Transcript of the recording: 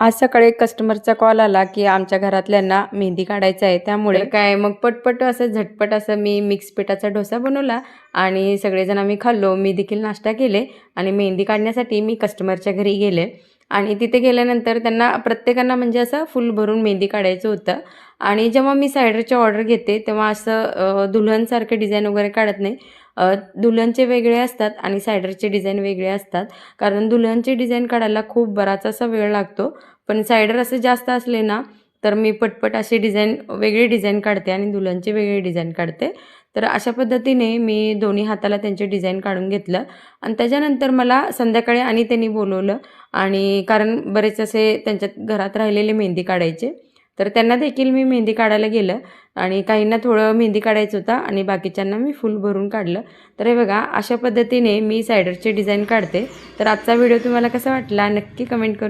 आज सकाळी एक कस्टमरचा कॉल आला, की आमच्या घरातल्यांना मेहंदी काढायचं आहे. त्यामुळे काय मग पटपट असं झटपट असं मी मिक्स पिठाचा डोसा बनवला आणि सगळेजण आम्ही खाल्लो. मी देखील नाश्ता केले आणि मेहंदी काढण्यासाठी मी कस्टमरच्या घरी गेले आणि तिथे गेल्यानंतर त्यांना प्रत्येकांना म्हणजे असं फुल भरून मेहंदी काढायचं होतं. आणि जेव्हा मी सायडरची ऑर्डर घेते तेव्हा असं दुल्हनसारखे डिझाईन वगैरे काढत नाही. दुल्हनचे वेगळे असतात आणि सायडरचे डिझाईन वेगळे असतात. कारण दुल्हनची डिझाईन काढायला खूप बराच असा वेळ लागतो. पण सायडर असे जास्त असले ना, तर मी पटपट अशी डिझाईन वेगळी डिझाईन काढते आणि दुल्हनची वेगळी डिझाईन काढते. तर अशा पद्धतीने मी दोन्ही हाताला त्यांचे डिझाईन काढून घेतलं आणि त्याच्यानंतर मला संध्याकाळी आणि त्यांनी बोलवलं आणि कारण बरेच असे त्यांच्या घरात राहिलेले मेहंदी काढायचे. तर त्यांना देखील मी मेहंदी काढायला गेलं आणि काहींना थोडं मेहंदी काढायचं होतं आणि बाकीच्यांना मी फुल भरून काढलं. तर हे बघा अशा पद्धतीने मी सायडरची डिझाईन काढते. तर आजचा व्हिडिओ तुम्हाला कसा वाटला नक्की कमेंट करून